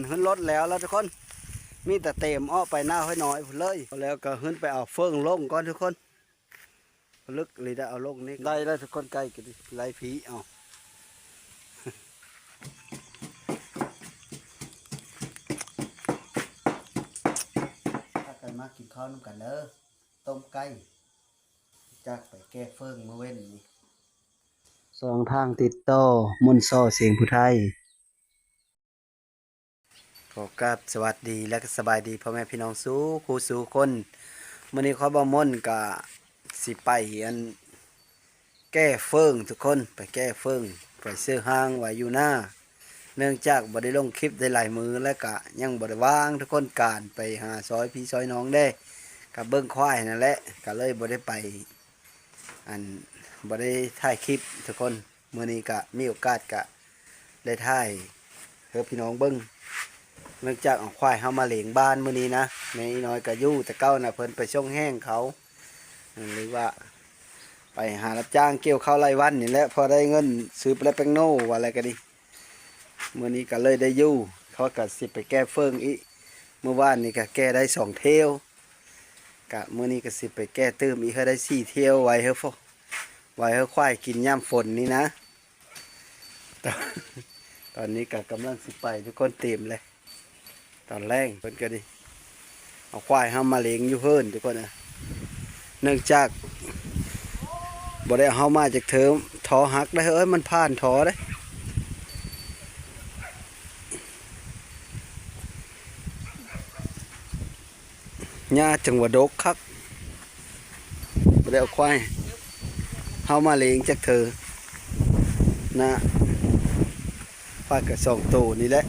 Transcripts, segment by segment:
ขึ้นรถแล้วทุกคนมีแต่เต็มอ้อไปหน้าให้น้อยเลยแล้วก็ขึ้นไปเอาเฟืองลงก่อนทุกคนลึกเลยได้เอาลงนี่ได้แล้วทุกคนใกล้กันไล่ผีเอาถ้ากันมากินข้าวน้ำกันเด้อต้มไก่จากไปแก้เฟืองเมื่อเว้นนี่สองทางติดต่อมุนซ่อเสียงผู้ไทยขอกราบสวัสดีและก็สบายดีพ่อแม่พี่น้องสู้ครูสู้คนมื้อนี้ขอบ่ม่นก็สิไปอันแก้เฟืองทุกคนไปแก้เฟืองไปซื้อห้างไว้อยู่หน้าเนื่องจากบ่ได้ลงคลิปได้หลายมือและก็ยังบ่ได้ว่างทุกคนการไปหาซอยพี่ซอยน้องได้กับเบิ่งควายนั่นแหละก็เลยบ่ได้ไปอันบ่ได้ถ่ายคลิปทุกคนมื้อนี้ก็มีโอกาสก็ได้ถ่ายให้พี่น้องเบิ่งเนื่องจากเอาควายเฮามาเลี้ยงบ้านมื้อนี้นะแม่น้อยก็อยู่แต่เก่าน่ะเพิ่นไปส่งแห้งเขาหรือว่าไปหารับจ้างเกี่ยวข้าวไร่วันนี่แหละพอได้เงินซื้อปลาแป้งโน่ว่าอะไรก็ดีมื้อนี้ก็เลยได้อยู่เขาก็สิไปแก้เฟืองอีกเมื่อวานนี่ก็แก้ได้2เที่ยวกะมื้อนี้ก็สิไปแก้ตื้มอีกให้ได้4เที่ยวไว้เฮาฟอไว้ให้ควายกินยามฝนนี่นะตอนนี้ก็กำลังสิไปทุกคนเต็มเลยตอนแรกเพิ่นก็ดีเอาควายเฮามาเลี้ยงอยู่เพิ่นทุกคนนะเนื่องจากบ่ได้เฮามาจากเทิมถอหักได้เอ้ยมันผ่านถอได้หญ้าจังหวัดดกคักบ่ได้เอาควายเฮามาเลี้ยงจากเธอนะควายก็2ตัวนี่แหละ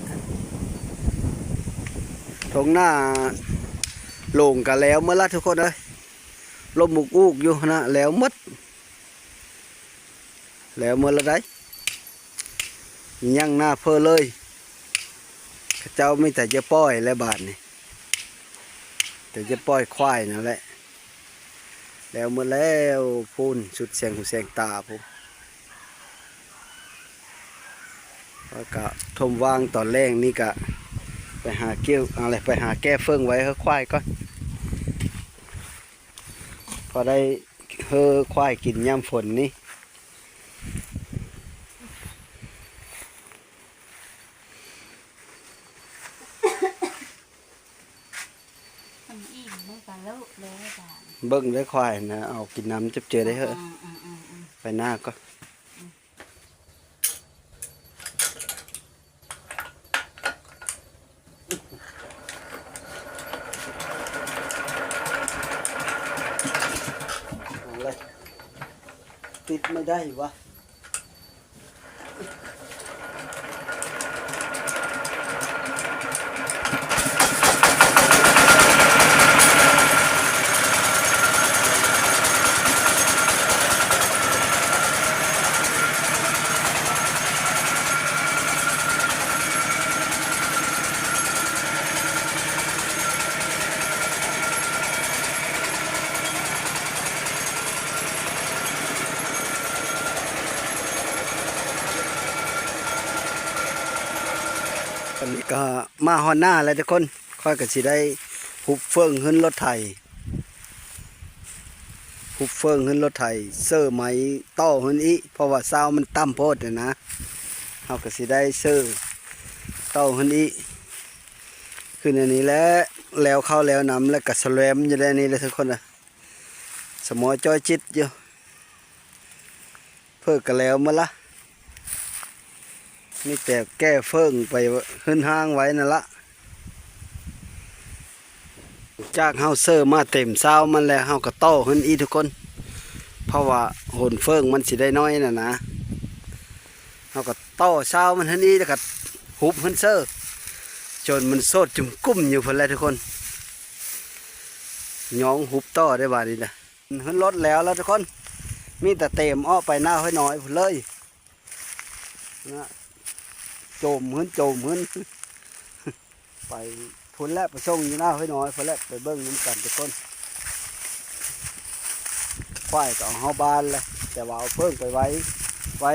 ทงหน้าโล่งกันแล้วเมื่อละทุกคนเอ้ยลมมุกอูกอยู่นะแล้วมดแล้วเมื่อละได้ยังหน้าเพ้อเลยเจ้าไม่แต่จะป้อยและบาทนี่แต่จะป้อยควายนั่นแหละแล้วเมื่อแล้วพูนสุดแสงหูแสงตาพูแล้วก็ทมวางตอนแรกนี่ก็ไปหาเกี้ยวอะไรไปหาแก้เฟืองไว้ให้ควายก่อนพอได้เฮ้อควายกินย่ำฝนนี่เบิ้งได้ควายนะเอากินน้ำจับเจอได้เหอะไปหน้าก็ติดไม่ได้วะตอนนี้ก็มาฮอนหน้าแล้วทุกคนค่อยก็สิได้หุบเฟืองขึ้นรถไถหุบเฟืองขึ้นรถไถเสื้อไหมต่อขึ้นอีเพราะว่าเสามันต่ำโพดนะเขาก็สิได้เสื้อต่อขึ้นอีขึ้นอันนี้แล้วเข้าแล้วน้ำแล้วก็สแลมอยู่ในนี้เลยทุกคนนะสมอจอยจิตอยู่เพิ่งกันแล้วมาละนี่แต่แก้เฟืองไปขึ้นห้างไว้นั่นละจากเฮาเซอร์มาเต็มเศร้ามันแล้วเฮาก็โต้ขึ้นอีทุกคนเพราะว่าหนเฟืองมันสิได้น้อยน่ะนะเฮาก็โต้เศร้ามันขึ้นอีแล้วก็หุบขึ้นเซอร์จนมันโซดจุ่มกุ้มอยู่เพิ่นแล้วทุกคนย้องหุบโต้ได้บาดนี้นะขึ้นรถแล้วทุกคนมีแต่เต็มอ้อไปหน้าให้น้อยเพิ่นเลยนะโจมขึ้นไปพุ่นแล้วไปส่งอยู่หน้าให้น้อยพุ่นแล้วไปเบิ้งน้ำกันทุกคนควายก็เอาเฮาบานเลยแต่ว่าเอาเพิ่งไปไว้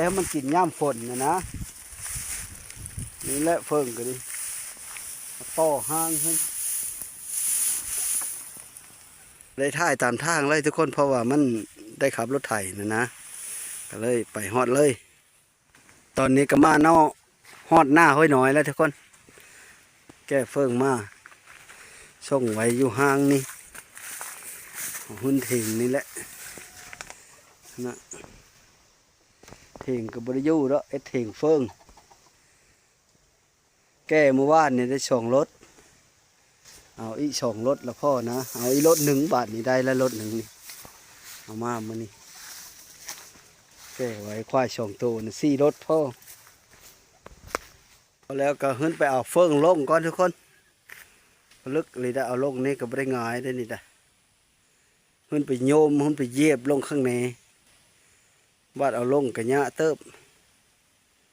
ให้มันกินย่ำฝนนะนี่แหละเพิ่งก็ดี ต่อห้างขึ้นเลยถ่ายตามทางเลยทุกคนเพราะว่ามันได้ขับรถไถนะก็เลยไปฮอดเลย ตอนนี้ก็มาเนาะฮอดหน้าห้อยน้อยแล้วทุกคนแก้เฟิงมาส่งไว้อยู่ห้างนี่หุ่นเถิงนี่แหละนะเถิงกับบริยูแล้วไอ้เถิงเฟิงแก้เมื่อวานนี่ได้2 รถเอาอี2 รถแล้วพ่อนะเอาอีรถ1 บาทนี่ได้แล้วรถ1นี่เอามามื้อนี้แก้ไว้ควาย2 ตัวนี่4 รถพ่อแล้วก็ขึ้นไปเอาเฟิงลงก่อนทุกคนลึกเลยได้เอาลงนี่ก็ไม่ได้ง่ายได้นี่ได้ขึ้นไปโยมขึ้นไปเย็บลงข้างในบาดเอาลงกระยะเติบ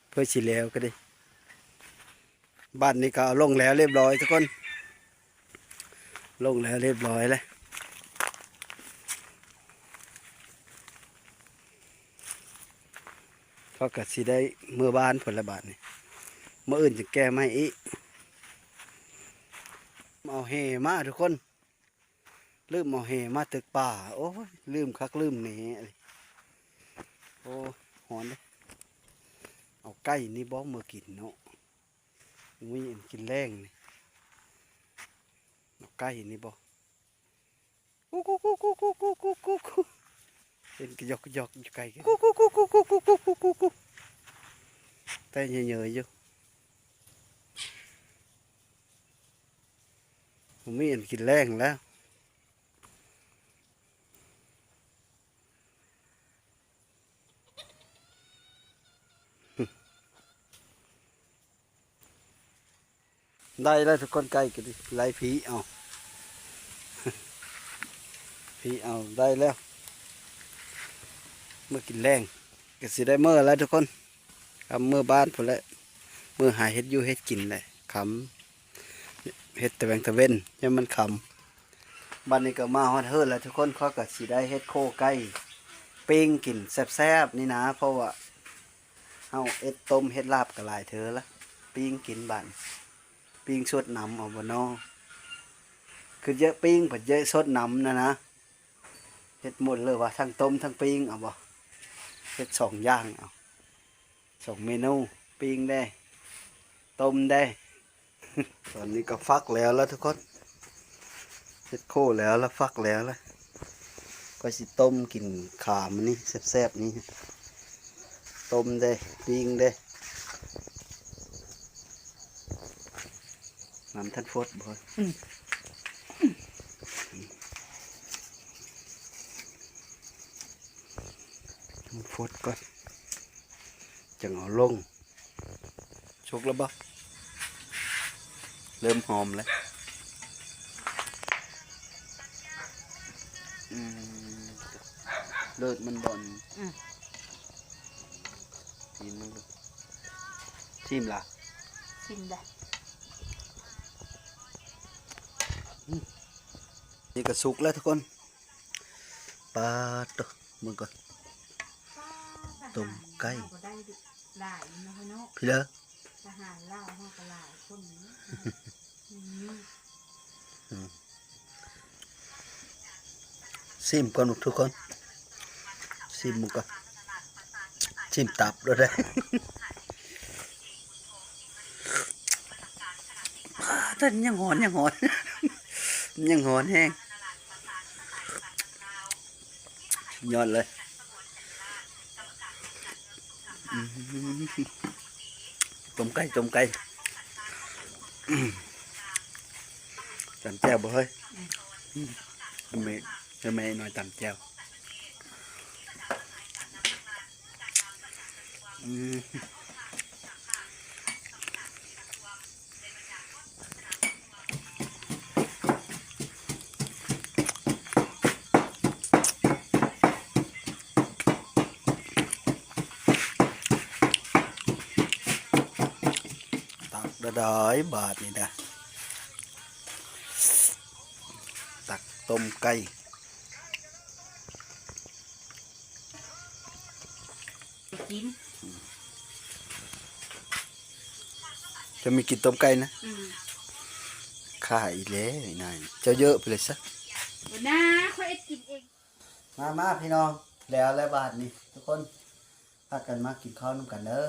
เพื่อฉีแล้วก็ได้บ้านนี้ก็เอาลงแล้วเรียบร้อยทุกคนลงแล้วเรียบร้อยแล้วเขาก็สิได้เมื่อบ้านผลละบาทนี่เมื่ออื่นจะแก้ไม่อีกเอาเฮมาทุกคนลืมเอาเฮมาตึกป่าโอ้ยลืมคักลืมนี่โอ้หอนเลยเอาไก่นี่บ้องมากินเนาะมีกินแรงนี่เอาไก่นี่บ้องกุ๊กกุ๊กกุ๊กกุ๊กกุ๊กกุ๊กกุ๊กกุ๊กกุ๊กเป็นกระยอกกระยอกไก่กุ๊กกุ๊กกุ๊กกุ๊กกุ๊กกุ๊กกุ๊กกุ๊กกุ๊กกุ๊กแต่เยอะๆอยู่ผมมีกินแรงแล้วได้แล้วทุกคนไก่กันดิไล่ผีเอาผีเอาได้แล้วเมื่อกินแรงก็สิได้เมื่อแล้วทุกคนทำเมื่อบ้านพอแล้วเมื่อหาเฮ็ดอยู่เฮ็ดกินเลยขำเฮ็ดตะแบงตะเว้นยังมันขำบ้านนี้ก็มาฮอดเฮิร์แล้วทุกคนเขาก็สิได้เฮ็ดโคไก่ปิ้งกินแซ่บๆนี่นะเพราะว่าเฮาเอ็ดต้มเฮ็ดลาบก็หลายเธอละปิ้งกินบ้านปิ้งสดน้ำเอาบ่นอคือเยอะปิ้งผัดเยอะสดน้ำนะเฮ็ดหมดเลยว่าทั้งต้มทั้งปิ้งเอาบ่เฮ็ด2 อย่างเอา2 เมนูปิ้งได้ต้มได้ ตอนนี้ก็ฟักแล้วทุกคนเฮ็ดโคแล้วฟักแล้วก็สิต้มกินขามันนี่แซ่บๆนี่ต้มได้ปิ้งได้น้ำท่านฟดบ่ฟดก่อนจังเอาลงชุกแล้วบ่เริ่มหอมแล้วเลิศมันบ่อนชิมมันดูชิมล่ะชิมได้นี่ก็สุกแล้วทุกคนปลาตัวมึงก่อนต้มไก่พี่เด้อทหารเล่าห้องกระลายคนนี้ซิมก่อนทุกคนซิมมึงก่อนซิมตับด้วยได้ท่านยังหอนยังหอนยังหอนแห้งยอดเลยต้มไก่ตำแจ่วบ่เฮ้ยแม่หน่อยตำแจ่วได้บาทนี่นะตักต้มไก่กินจะมีกินต้มไก่นะ ข้าอีแล้วไอ้นายเจ้าเยอะไปเลยซะ วันน้าค่อยเอ็ดกินเอง มาพี่น้องแล้วบาทนี่ทุกคนพากันมากินข้าวน้ำกันเด้อ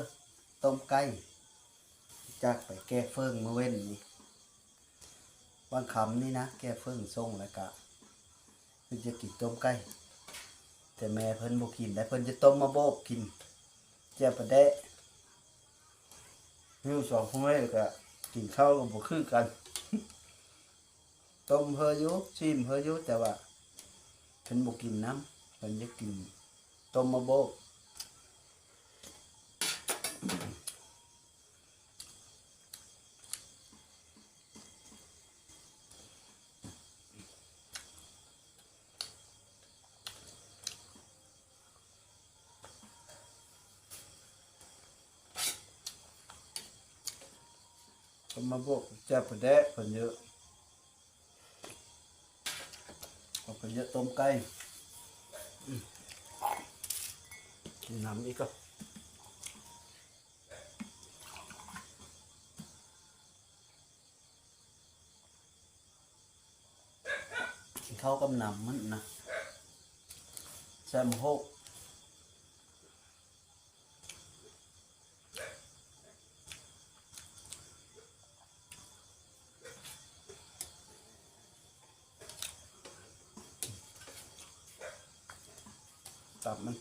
ต้มไก่จากไปแก้เฟิงเมื่อเว้นนี่วันคำนี่นะแก้เฟิงส่งแล้วก็เพิ่นจะกินต้มไก่แต่แม่เพิ่นบ่กินแต่เพิ่นจะต้มมาโบกกินเจ้าประเดะหิวสองมื้อแล้วก็กินข้าวก็บ่คือกัน ต้มเฮออยู่ชิมเฮออยู่แต่ว่าเพิ่นบ่กินน้ำเพิ่นจะกินต้มมาโบกต้มมาโบกเจ้าประเดะเพิ่นเยอะเอาเพิ่นเยอะต้มไก่กินน้ำอีกก็กินข้าวกับน้ำมันนะแซมโฮกตับมัน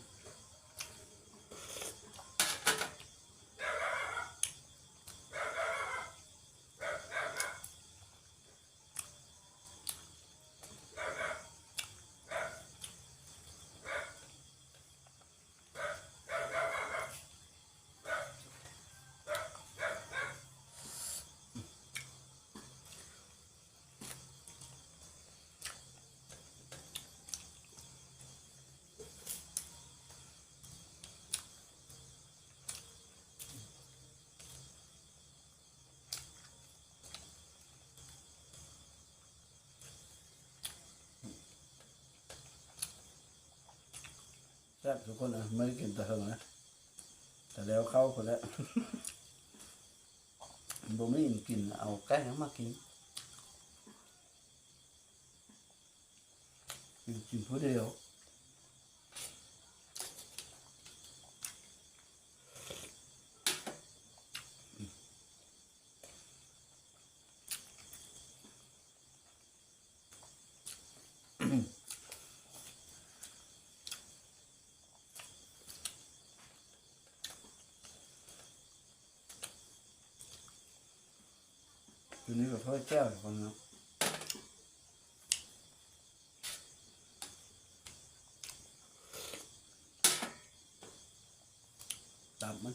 แซ่บทุกคนอ่ะไม่ได้กินแต่เท่านะแต่แล้วเข้าคนแล้ว บ่มีอิ่มกินเอาไก่มากินกินผู้เดียวตัวนี้ก็ถ้อยแก้วคนนะตับมัน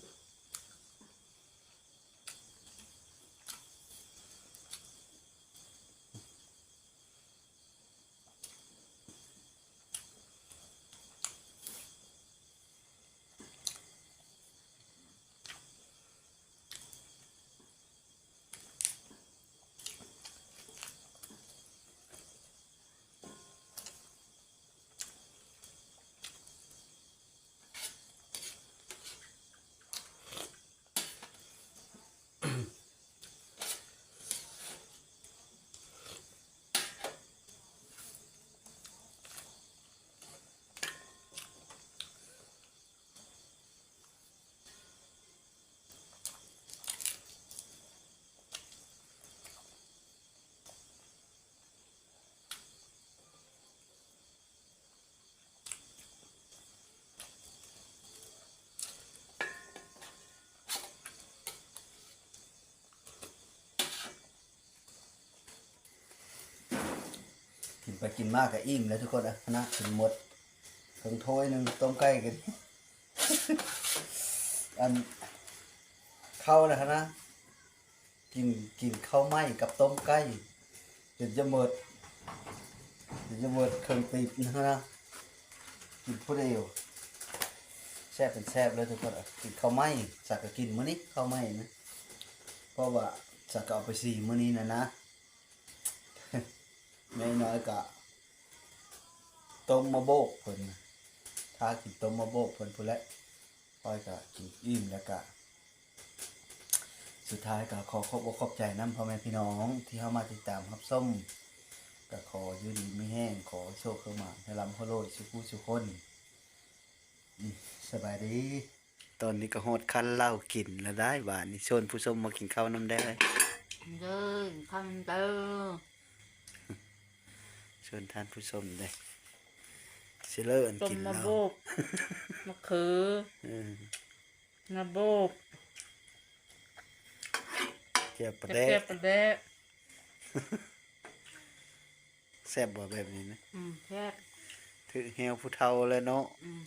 กินไปกินมากก็อิ่มแล้วทุกคนนะถึงหมดถึงถ้วยหนึ่งต้มไก่กัน อันข้าวนะกินข้าวไหม้กับต้มไก่เดี๋ยวจะหมดเครื่องตีบนะกินผู้เดียวแซ่บเป็นแซ่บเลยทุกคนกินข้าวไหม้สักก็กินมื้อนี้ข้าวไหม้นะเพราะว่าสักก็เอาไป4มื้อนี้นะ ไม่น้อยก็ต้มมะโบกเพิ่นถ้ากินต้มมะโบกเพิ่นพุ่นแหละค่อยก็กินอิ่มแล้วก็ สุดท้ายก็ขอขอบอกขอบใจน้ำพ่อแม่พี่น้องที่เข้ามาติดตามรับส้มก็ขออยู่ดีไม่แห้งขอโชคเข้ามาให้ลำพ่อโลดสุขุสุขคนสบายดี ตอนนี้ก็ฮอดคันเหล้ากินแล้วได้บาดนี่ชวนผู้ชมมากินข้าวน้ำได้ เดินคำเดิน ชวนท่านผู้ชมได้สิเลิศ ต้ม กิน มะ เหล้า โบกมะเขือ เออ มะโบก เจียวปลา จะ แด เก็ ก บไปแด้ แซ่บบ่แบบนี้นะ แซ่บ ถือแฮวผู้เฒ่าแล้วเนาะ อืม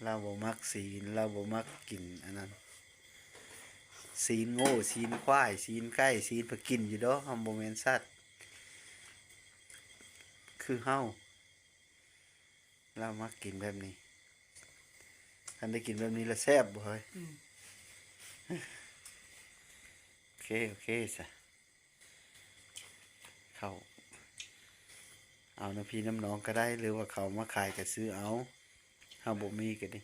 เราบ่มักศีลเราบ่มักกินอันนั้นศีลโง่ศีลควายศีลไก่ศีลไปกินอยู่เด้อเฮาบ่แม่นสัตว์คือเฮาเรามักกินแบบนี้คันได้กินแบบนี้แล้วแซ่บบ่เฮ้ย อืม โอเคซะเข้าเอาน้ำพี่น้ำน้องก็ได้หรือว่าเขามาขายก็ซื้อเอาเฮาบ่มีก็ดิ